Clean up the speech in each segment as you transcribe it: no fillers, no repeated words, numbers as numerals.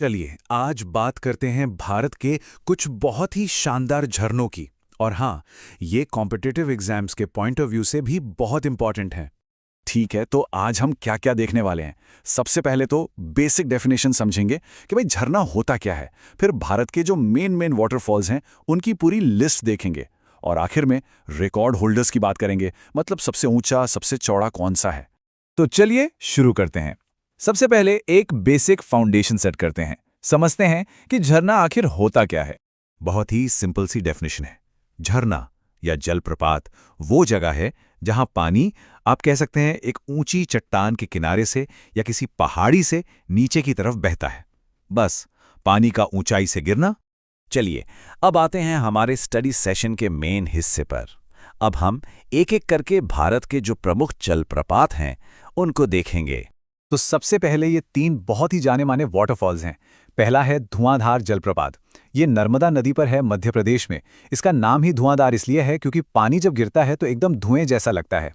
चलिए आज बात करते हैं भारत के कुछ बहुत ही शानदार झरनों की। और हाँ, ये कॉम्पिटिटिव एग्जाम्स के पॉइंट ऑफ व्यू से भी बहुत इंपॉर्टेंट है। ठीक है, तो आज हम क्या क्या देखने वाले हैं। सबसे पहले तो बेसिक डेफिनेशन समझेंगे कि भाई झरना होता क्या है। फिर भारत के जो मेन वाटरफॉल्स हैं उनकी पूरी लिस्ट देखेंगे। और आखिर में रिकॉर्ड होल्डर्स की बात करेंगे, मतलब सबसे ऊंचा सबसे चौड़ा कौन सा है। तो चलिए शुरू करते हैं। सबसे पहले एक बेसिक फाउंडेशन सेट करते हैं। समझते हैं कि झरना आखिर होता क्या है। बहुत ही सिंपल सी डेफिनेशन है। झरना या जलप्रपात वो जगह है जहां पानी, आप कह सकते हैं, एक ऊंची चट्टान के किनारे से या किसी पहाड़ी से नीचे की तरफ बहता है। बस पानी का ऊंचाई से गिरना। चलिए अब आते हैं हमारे स्टडी सेशन के मेन हिस्से पर। अब हम एक एक करके भारत के जो प्रमुख जलप्रपात हैं उनको देखेंगे। तो सबसे पहले ये तीन बहुत ही जाने माने वाटरफॉल्स हैं। पहला है धुआंधार जलप्रपात। ये नर्मदा नदी पर है, मध्य प्रदेश में। इसका नाम ही धुआंधार इसलिए है क्योंकि पानी जब गिरता है तो एकदम धुएं जैसा लगता है।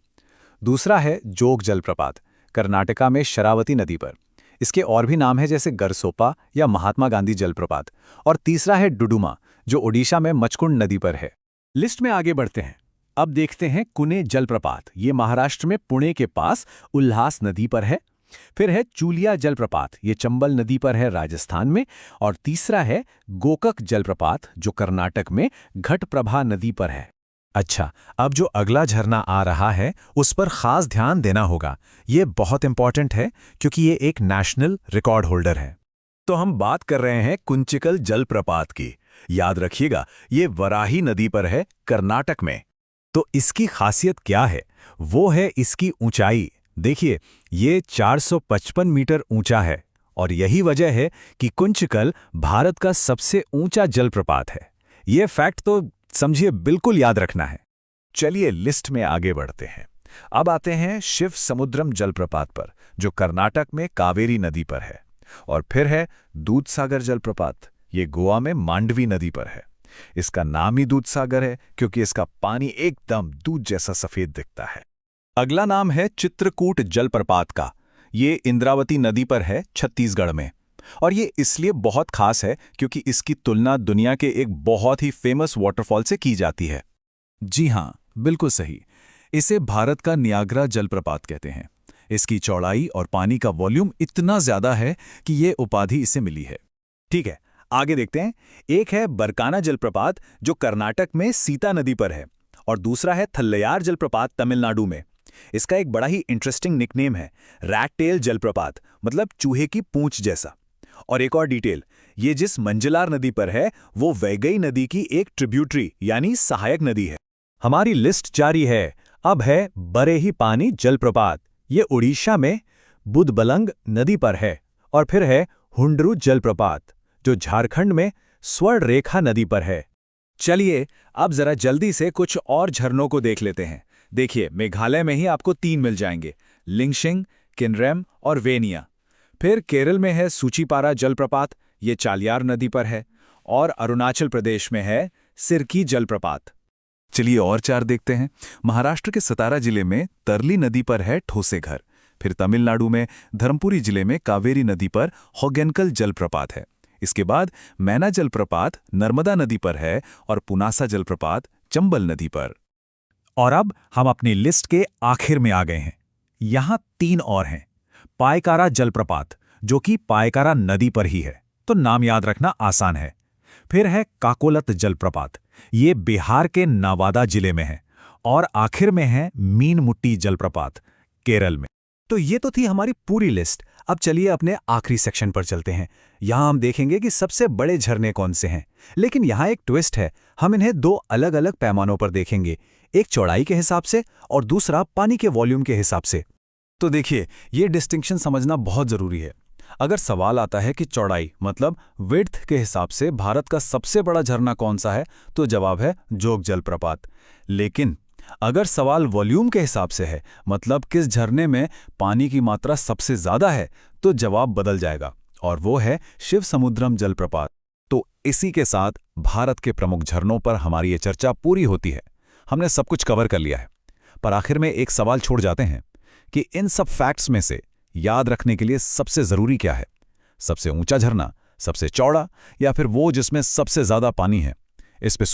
दूसरा है जोग जलप्रपात, कर्नाटका में शरावती नदी पर। इसके और भी नाम है जैसे गरसोपा या महात्मा गांधी जलप्रपात। और तीसरा है डुडुमा, जो ओडिशा में मचकुंड नदी पर है। लिस्ट में आगे बढ़ते हैं। अब देखते हैं कुने जलप्रपात। ये महाराष्ट्र में पुणे के पास उल्हास नदी पर है। फिर है चूलिया जलप्रपात, ये चंबल नदी पर है, राजस्थान में। और तीसरा है गोकक जलप्रपात, जो कर्नाटक में घटप्रभा नदी पर है। अच्छा, अब जो अगला झरना आ रहा है उस पर खास ध्यान देना होगा। ये बहुत इंपॉर्टेंट है क्योंकि ये एक नेशनल रिकॉर्ड होल्डर है। तो हम बात कर रहे हैं कुंचिकल जलप्रपात की। याद रखिएगा, ये वराही नदी पर है, कर्नाटक में। तो इसकी खासियत क्या है? वो है इसकी ऊंचाई। देखिए, ये 455 मीटर ऊंचा है। और यही वजह है कि कुंचिकल भारत का सबसे ऊंचा जलप्रपात है। ये फैक्ट तो समझिए बिल्कुल याद रखना है। चलिए लिस्ट में आगे बढ़ते हैं। अब आते हैं शिव समुद्रम जलप्रपात पर, जो कर्नाटक में कावेरी नदी पर है। और फिर है दूधसागर जलप्रपात, ये गोवा में मांडवी नदी पर है। इसका नाम ही दूधसागर है क्योंकि इसका पानी एकदम दूध जैसा सफेद दिखता है। अगला नाम है चित्रकूट जलप्रपात का। ये इंद्रावती नदी पर है, छत्तीसगढ़ में। और ये इसलिए बहुत खास है क्योंकि इसकी तुलना दुनिया के एक बहुत ही फेमस वाटरफॉल से की जाती है। जी हाँ, बिल्कुल सही। इसे भारत का नियाग्रा जलप्रपात कहते हैं। इसकी चौड़ाई और पानी का वॉल्यूम इतना ज्यादा है कि ये उपाधि इसे मिली है। ठीक है, आगे देखते हैं। एक है बरकाना जलप्रपात, जो कर्नाटक में सीता नदी पर है। और दूसरा है थल्लयार जलप्रपात, तमिलनाडु में। इसका एक बड़ा ही इंटरेस्टिंग निकनेम है, रैट टेल जलप्रपात, मतलब चूहे की पूंछ जैसा। और एक और डिटेल, ये जिस मंजलार नदी पर है वो वैगई नदी की एक ट्रिब्यूटरी यानी सहायक नदी है। हमारी लिस्ट जारी है। अब है बरेही पानी जलप्रपात। ये उड़ीसा में बुदबलंग नदी पर है। और फिर है हुंडरू जलप्रपात, जो झारखंड में स्वर्णरेखा नदी पर है। चलिए अब जरा जल्दी से कुछ और झरनों को देख लेते हैं। देखिए, मेघालय में ही आपको 3 मिल जाएंगे, लिंगशिंग, किनरेम और वेनिया। फिर केरल में है सूचीपारा जलप्रपात, ये चालियार नदी पर है। और अरुणाचल प्रदेश में है सिरकी जलप्रपात। चलिए और 4 देखते हैं। महाराष्ट्र के सतारा जिले में तरली नदी पर है ठोसेघर। फिर तमिलनाडु में धर्मपुरी जिले में कावेरी नदी पर होगेनकल जलप्रपात है। इसके बाद मैना जलप्रपात नर्मदा नदी पर है और पुनासा जलप्रपात चंबल नदी पर। और अब हम अपनी लिस्ट के आखिर में आ गए हैं। यहां 3 और हैं। पायकारा जलप्रपात, जो कि पायकारा नदी पर ही है, तो नाम याद रखना आसान है। फिर है काकोलत जलप्रपात, ये बिहार के नवादा जिले में है। और आखिर में है मीनमुट्टी जलप्रपात, केरल में। तो ये तो थी हमारी पूरी लिस्ट। अब चलिए अपने आखिरी सेक्शन पर चलते हैं। यहां हम देखेंगे कि सबसे बड़े झरने कौन से हैं। लेकिन यहां एक ट्विस्ट है, हम इन्हें 2 अलग-अलग पैमानों पर देखेंगे, एक चौड़ाई के हिसाब से और दूसरा पानी के वॉल्यूम के हिसाब से। तो देखिए, ये डिस्टिंक्शन समझना बहुत जरूरी है। अगर सवाल आता है कि चौड़ाई मतलब विड्थ के हिसाब से भारत का सबसे बड़ा झरना कौन सा है, तो जवाब है जोग जलप्रपात। लेकिन अगर सवाल वॉल्यूम के हिसाब से है, मतलब किस झरने में पानी की मात्रा सबसे ज्यादा है, तो जवाब बदल जाएगा और वो है शिव समुद्रम जलप्रपात। तो इसी के साथ भारत के प्रमुख झरनों पर हमारी ये चर्चा पूरी होती है। हमने सब कुछ कवर कर लिया है, पर आखिर में एक सवाल छोड़ जाते हैं कि इन सब फैक्ट्स में से याद रखने के लिए सबसे जरूरी क्या है। सबसे ऊंचा झरना, सबसे चौड़ा या फिर वो जिसमें सबसे ज्यादा पानी है? इस पे